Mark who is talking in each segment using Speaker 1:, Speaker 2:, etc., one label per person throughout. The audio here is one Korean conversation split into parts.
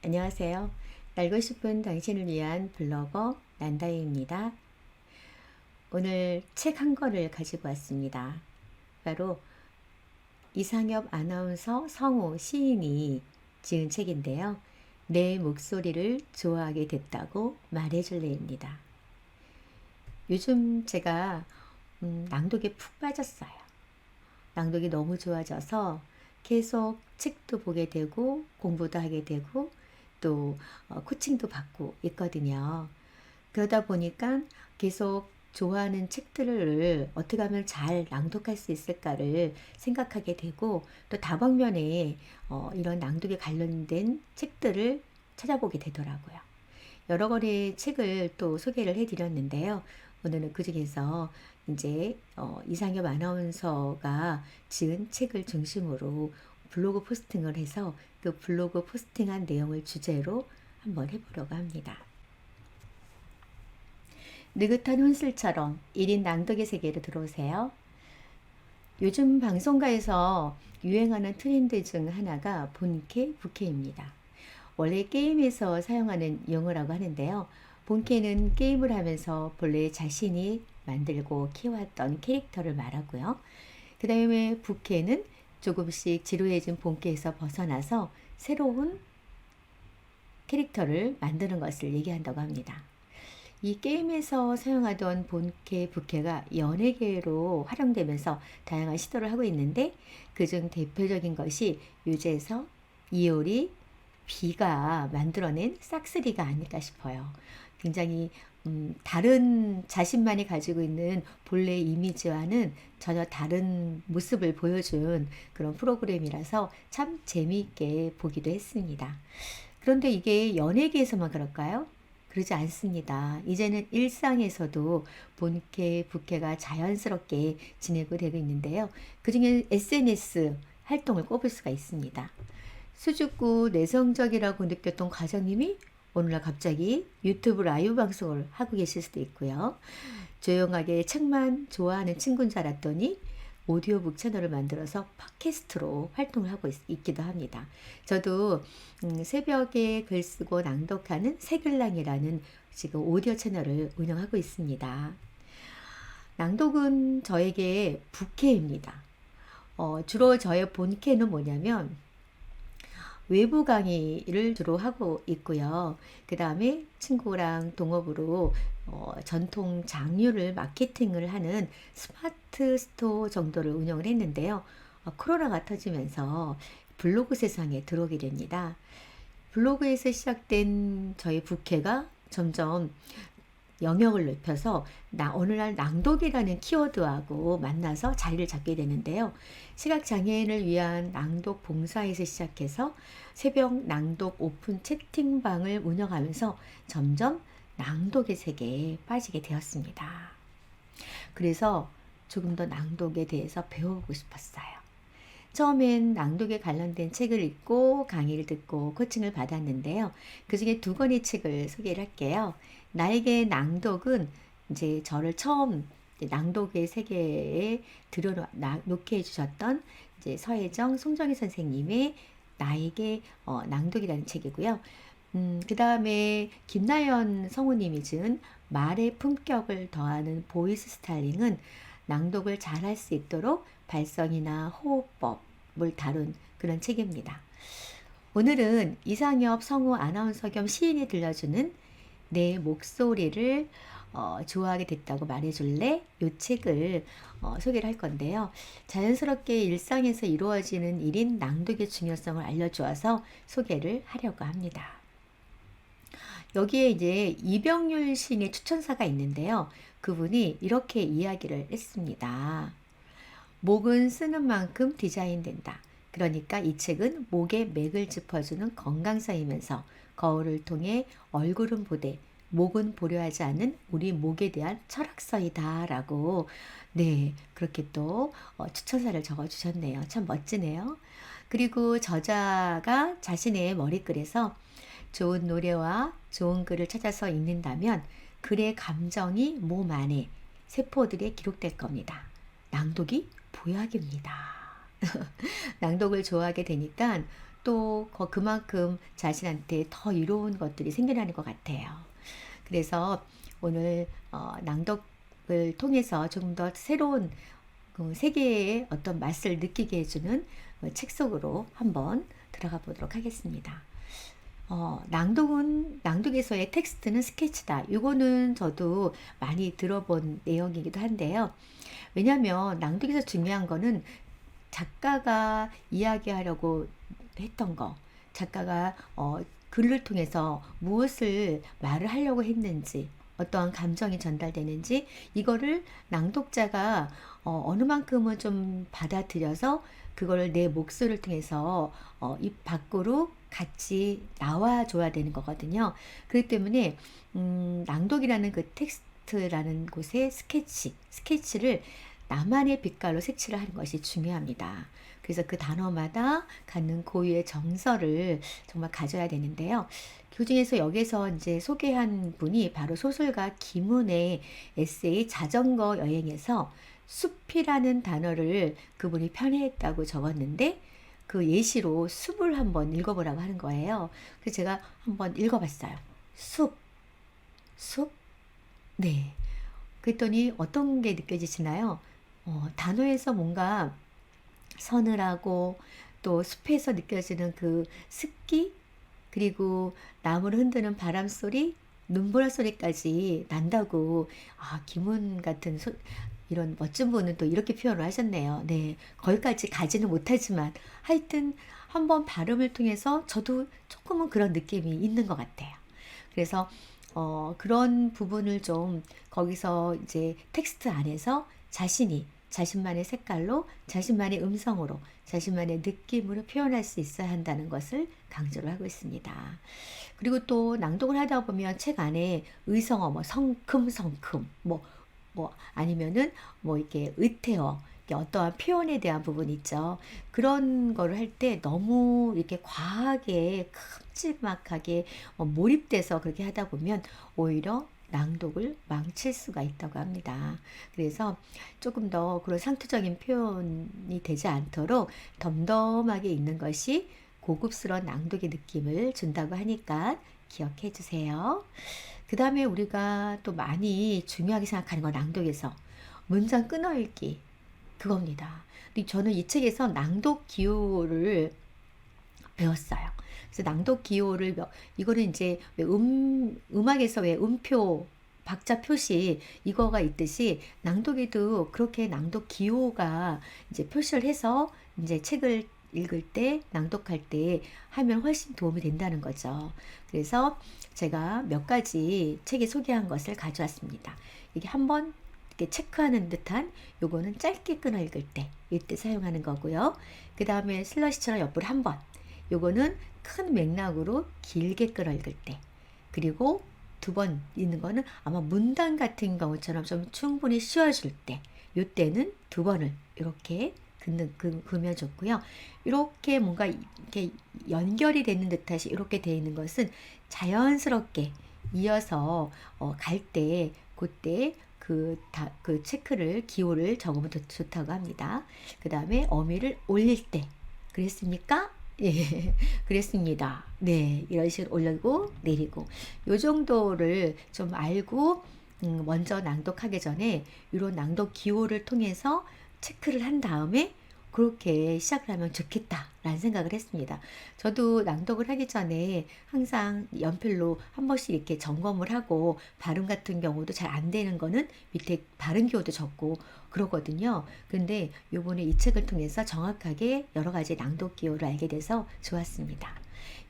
Speaker 1: 안녕하세요. 날고 싶은 당신을 위한 블로거 난다이입니다. 오늘 책 한 권을 가지고 왔습니다. 바로 이상엽 아나운서 성우 시인이 지은 책인데요. 내 목소리를 좋아하게 됐다고 말해줄래입니다. 요즘 제가 낭독에 푹 빠졌어요. 낭독이 너무 좋아져서 계속 책도 보게 되고 공부도 하게 되고 또 코칭도 받고 있거든요. 그러다 보니까 계속 좋아하는 책들을 어떻게 하면 잘 낭독할 수 있을까를 생각하게 되고 또 다방면에 이런 낭독에 관련된 책들을 찾아보게 되더라고요. 여러 권의 책을 또 소개를 해드렸는데요. 오늘은 그 중에서 이제 이상엽 아나운서가 지은 책을 중심으로 블로그 포스팅을 해서 그 블로그 포스팅한 내용을 주제로 한번 해보려고 합니다. 느긋한 혼술처럼 1인 낭독의 세계로 들어오세요. 요즘 방송가에서 유행하는 트렌드 중 하나가 본캐, 부캐입니다. 원래 게임에서 사용하는 용어라고 하는데요. 본캐는 게임을 하면서 본래 자신이 만들고 키워왔던 캐릭터를 말하고요. 그 다음에 부캐는 조금씩 지루해진 본캐에서 벗어나서 새로운 캐릭터를 만드는 것을 얘기한다고 합니다. 이 게임에서 사용하던 본캐, 부캐가 연예계로 활용되면서 다양한 시도를 하고 있는데 그중 대표적인 것이 유재석, 이효리, 비가 만들어낸 싹쓸이가 아닐까 싶어요. 굉장히 다른 자신만이 가지고 있는 본래 이미지와는 전혀 다른 모습을 보여준 그런 프로그램이라서 참 재미있게 보기도 했습니다. 그런데 이게 연예계에서만 그럴까요? 그러지 않습니다. 이제는 일상에서도 본캐, 부캐가 자연스럽게 지내고 되고 있는데요. 그중에 SNS 활동을 꼽을 수가 있습니다. 수줍고 내성적이라고 느꼈던 과장님이 오늘날 갑자기 유튜브 라이브 방송을 하고 계실 수도 있고요. 조용하게 책만 좋아하는 친구인 줄 알았더니 오디오북 채널을 만들어서 팟캐스트로 활동을 하고 있기도 합니다. 저도 새벽에 글 쓰고 낭독하는 새글랑이라는 지금 오디오 채널을 운영하고 있습니다. 낭독은 저에게 부캐입니다. 주로 저의 본캐는 뭐냐면 외부 강의를 주로 하고 있고요. 그 다음에 친구랑 동업으로 전통 장류를 마케팅을 하는 스마트 스토어 정도를 운영을 했는데요. 코로나가 터지면서 블로그 세상에 들어오게 됩니다. 블로그에서 시작된 저희 부캐가 점점 영역을 넓혀서 어느 날 낭독이라는 키워드하고 만나서 자리를 잡게 되는데요. 시각장애인을 위한 낭독 봉사에서 시작해서 새벽 낭독 오픈 채팅방을 운영하면서 점점 낭독의 세계에 빠지게 되었습니다. 그래서 조금 더 낭독에 대해서 배워보고 싶었어요. 처음엔 낭독에 관련된 책을 읽고 강의를 듣고 코칭을 받았는데요. 그 중에 두 권의 책을 소개를 할게요. 나에게 낭독은 이제 저를 처음 낭독의 세계에 들여놓게 해주셨던 이제 서혜정, 송정희 선생님의 나에게 낭독이라는 책이고요. 그 다음에 김나연 성우님이 지은 말의 품격을 더하는 보이스 스타일링은 낭독을 잘할 수 있도록 발성이나 호흡법을 다룬 그런 책입니다. 오늘은 이상엽 성우 아나운서 겸 시인이 들려주는 내 목소리를 좋아하게 됐다고 말해줄래? 이 책을 소개를 할 건데요. 자연스럽게 일상에서 이루어지는 1인 낭독의 중요성을 알려주어서 소개를 하려고 합니다. 여기에 이제 이병률 시인의 추천사가 있는데요. 그분이 이렇게 이야기를 했습니다. 목은 쓰는 만큼 디자인된다. 그러니까 이 책은 목의 맥을 짚어주는 건강사이면서 거울을 통해 얼굴은 보되 목은 보려 하지 않는 우리 목에 대한 철학서이다 라고 네 그렇게 또 추천사를 적어주셨네요. 참 멋지네요. 그리고 저자가 자신의 머리글에서 좋은 노래와 좋은 글을 찾아서 읽는다면 글의 감정이 몸 안에 세포들에 기록될 겁니다. 낭독이 보약입니다. 낭독을 좋아하게 되니까 또 그만큼 자신한테 더 이로운 것들이 생겨나는 것 같아요. 그래서 오늘 낭독을 통해서 조금 더 새로운 그 세계의 어떤 맛을 느끼게 해주는 책 속으로 한번 들어가 보도록 하겠습니다. 낭독에서의 텍스트는 스케치다. 이거는 저도 많이 들어본 내용이기도 한데요. 왜냐하면 낭독에서 중요한 거는 작가가 이야기하려고 했던 거, 작가가 글을 통해서 무엇을 말을 하려고 했는지, 어떠한 감정이 전달되는지, 이거를 낭독자가 어느 만큼은 좀 받아들여서 그걸 내 목소리를 통해서 입 밖으로 같이 나와줘야 되는 거거든요. 그렇기 때문에 낭독이라는 그 텍스트라는 곳에 스케치를 나만의 빛깔로 색칠을 하는 것이 중요합니다. 그래서 그 단어마다 갖는 고유의 정서를 정말 가져야 되는데요. 그 중에서 여기서 이제 소개한 분이 바로 소설가 김은의 에세이 자전거 여행에서 숲이라는 단어를 그분이 편애했다고 적었는데 그 예시로 숲을 한번 읽어보라고 하는 거예요. 그래서 제가 한번 읽어봤어요. 숲? 네. 그랬더니 어떤 게 느껴지시나요? 단어에서 뭔가 서늘하고 또 숲에서 느껴지는 그 습기 그리고 나무를 흔드는 바람 소리, 눈보라 소리까지 난다고 김은 같은 이런 멋진 분은 또 이렇게 표현을 하셨네요. 네, 거기까지 가지는 못하지만 하여튼 한번 발음을 통해서 저도 조금은 그런 느낌이 있는 것 같아요. 그래서 그런 부분을 좀 거기서 이제 텍스트 안에서 자신만의 색깔로, 자신만의 음성으로, 자신만의 느낌으로 표현할 수 있어야 한다는 것을 강조를 하고 있습니다. 그리고 또 낭독을 하다 보면 책 안에 의성어, 뭐 성큼성큼, 아니면은 이렇게 의태어, 어떠한 표현에 대한 부분이 있죠. 그런 거를 할 때 너무 이렇게 과하게 큼지막하게 몰입돼서 그렇게 하다 보면 오히려 낭독을 망칠 수가 있다고 합니다. 그래서 조금 더 그런 상투적인 표현이 되지 않도록 덤덤하게 읽는 것이 고급스러운 낭독의 느낌을 준다고 하니까 기억해 주세요. 그 다음에 우리가 또 많이 중요하게 생각하는 건 낭독에서 문장 끊어읽기 그겁니다. 근데 저는 이 책에서 낭독 기호를 배웠어요. 그래서 낭독 기호를 이거는 이제 왜 음악에서 왜 음표 박자 표시 이거가 있듯이 낭독에도 그렇게 낭독 기호가 이제 표시를 해서 이제 책을 읽을 때 낭독할 때 하면 훨씬 도움이 된다는 거죠. 그래서 제가 몇 가지 책에 소개한 것을 가져왔습니다. 이게 한번 이렇게 체크하는 듯한 요거는 짧게 끊어 읽을 때 이때 사용하는 거고요. 그 다음에 슬러시처럼 옆으로 한 번. 요거는 큰 맥락으로 길게 끊어 읽을 때. 그리고 두 번 있는 거는 아마 문단 같은 경우처럼 좀 충분히 씌워줄 때. 요때는 두 번을 이렇게 그으면 좋고요. 이렇게 뭔가 이렇게 연결이 되는 듯하시 이렇게 되어 있는 것은 자연스럽게 이어서 갈 때 그때 그 체크를 기호를 적으면 좋다고 합니다. 그 다음에 어미를 올릴 때 그랬습니까? 예, 그랬습니다. 네, 이런 식으로 올리고 내리고 요 정도를 좀 알고 먼저 낭독하기 전에 이런 낭독 기호를 통해서 체크를 한 다음에 그렇게 시작을 하면 좋겠다라는 생각을 했습니다. 저도 낭독을 하기 전에 항상 연필로 한 번씩 이렇게 점검을 하고 발음 같은 경우도 잘 안 되는 거는 밑에 발음 기호도 적고 그러거든요. 근데 요번에 이 책을 통해서 정확하게 여러 가지 낭독 기호를 알게 돼서 좋았습니다.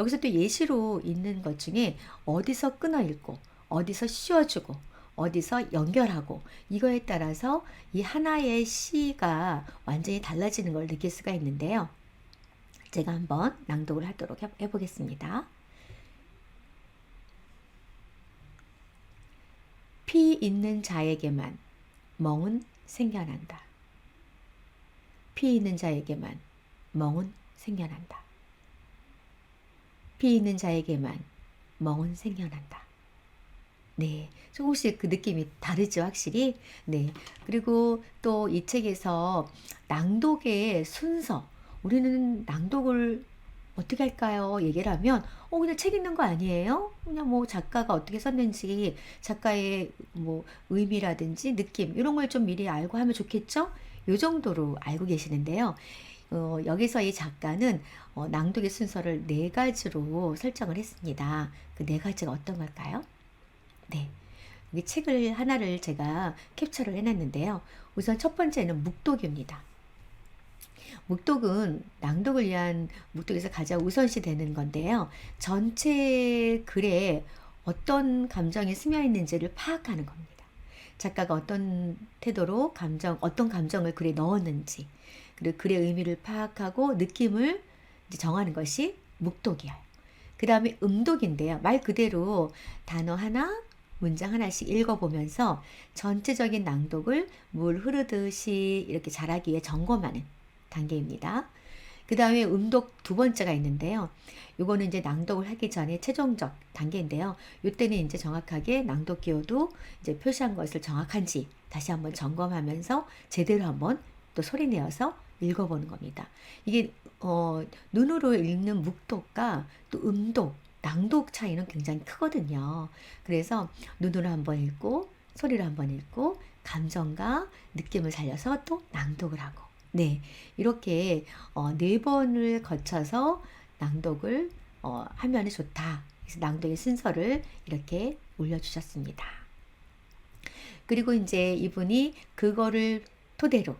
Speaker 1: 여기서 또 예시로 있는 것 중에 어디서 끊어 읽고 어디서 씌워주고 어디서 연결하고 이거에 따라서 이 하나의 시가 완전히 달라지는 걸 느낄 수가 있는데요. 제가 한번 낭독을 하도록 해보겠습니다. 피 있는 자에게만 멍은 생겨난다. 피 있는 자에게만 멍은 생겨난다. 피 있는 자에게만 멍은 생겨난다. 네, 조금씩 그 느낌이 다르죠, 확실히. 네, 그리고 또 이 책에서 낭독의 순서, 우리는 낭독을 어떻게 할까요? 얘기를 하면 그냥 책 읽는 거 아니에요? 그냥 뭐 작가가 어떻게 썼는지 작가의 뭐 의미라든지 느낌 이런 걸 좀 미리 알고 하면 좋겠죠? 요 정도로 알고 계시는데요. 여기서 이 작가는 낭독의 순서를 네 가지로 설정을 했습니다. 그 네 가지가 어떤 걸까요? 네. 이 책을 하나를 제가 캡처를 해놨는데요. 우선 첫 번째는 묵독입니다. 묵독은 낭독을 위한 묵독에서 가장 우선시 되는 건데요. 전체 글에 어떤 감정이 스며 있는지를 파악하는 겁니다. 작가가 어떤 태도로 어떤 감정을 글에 넣었는지, 그리고 글의 의미를 파악하고 느낌을 이제 정하는 것이 묵독이에요. 그 다음에 음독인데요. 말 그대로 단어 하나, 문장 하나씩 읽어보면서 전체적인 낭독을 물 흐르듯이 이렇게 잘하기 위해 점검하는 단계입니다. 그 다음에 음독 두 번째가 있는데요. 요거는 이제 낭독을 하기 전에 최종적 단계인데요. 요때는 이제 정확하게 낭독 기호도 이제 표시한 것을 정확한지 다시 한번 점검하면서 제대로 한번 또 소리 내어서 읽어보는 겁니다. 이게 눈으로 읽는 묵독과 또 음독, 낭독 차이는 굉장히 크거든요. 그래서 눈으로 한번 읽고 소리로 한번 읽고 감정과 느낌을 살려서 또 낭독을 하고 네, 이렇게 네 번을 거쳐서 낭독을 하면 좋다. 그래서 낭독의 순서를 이렇게 올려주셨습니다. 그리고 이제 이분이 그거를 토대로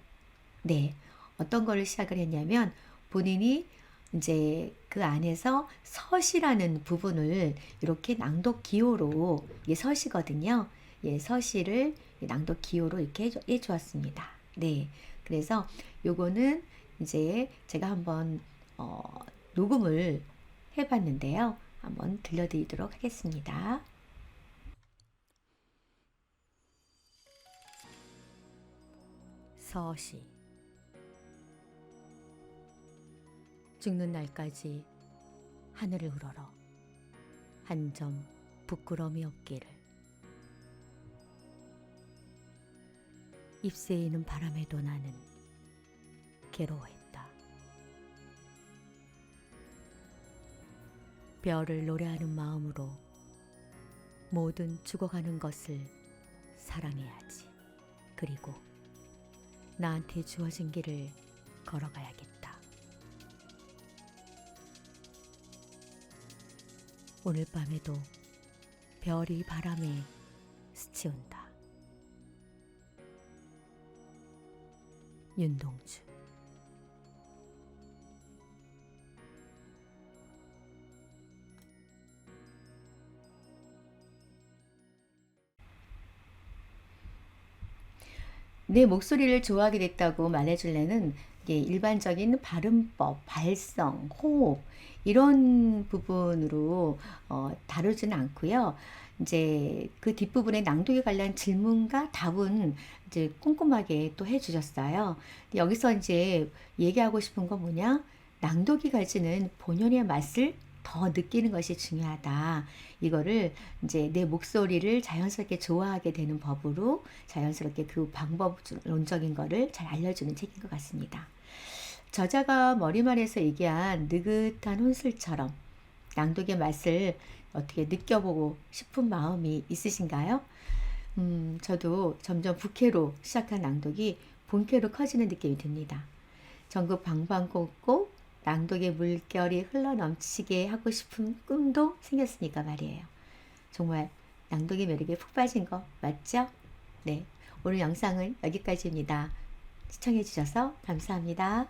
Speaker 1: 네, 어떤 거를 시작을 했냐면 본인이 이제 그 안에서 서시라는 부분을 이렇게 낭독 기호로 이게 서시거든요. 예, 서시를 낭독 기호로 이렇게 해주었습니다. 네, 그래서 요거는 이제 제가 한번 녹음을 해봤는데요. 한번 들려드리도록 하겠습니다. 서시 죽는 날까지 하늘을 우러러 한 점 부끄러움이 없기를 잎새이는 바람에도 나는 괴로워했다. 별을 노래하는 마음으로 모든 죽어가는 것을 사랑해야지. 그리고 나한테 주어진 길을 걸어가야겠다. 오늘 밤에도 별이 바람에 스치운다. 윤동주. 내 목소리를 좋아하게 됐다고 말해줄래는 일반적인 발음법, 발성, 호흡 이런 부분으로 다루지는 않고요. 이제 그 뒷부분에 낭독에 관련 질문과 답은 이제 꼼꼼하게 또 해주셨어요. 여기서 이제 얘기하고 싶은 건 뭐냐? 낭독이 가지는 본연의 맛을 더 느끼는 것이 중요하다. 이거를 이제 내 목소리를 자연스럽게 좋아하게 되는 법으로 자연스럽게 그 방법론적인 거를 잘 알려주는 책인 것 같습니다. 저자가 머리말에서 얘기한 느긋한 혼술처럼 낭독의 맛을 어떻게 느껴보고 싶은 마음이 있으신가요? 저도 점점 부캐로 시작한 낭독이 본캐로 커지는 느낌이 듭니다. 전국 방방곡곡 낭독의 물결이 흘러넘치게 하고 싶은 꿈도 생겼으니까 말이에요. 정말 낭독의 매력에 푹 빠진 거 맞죠? 네, 오늘 영상은 여기까지입니다. 시청해 주셔서 감사합니다.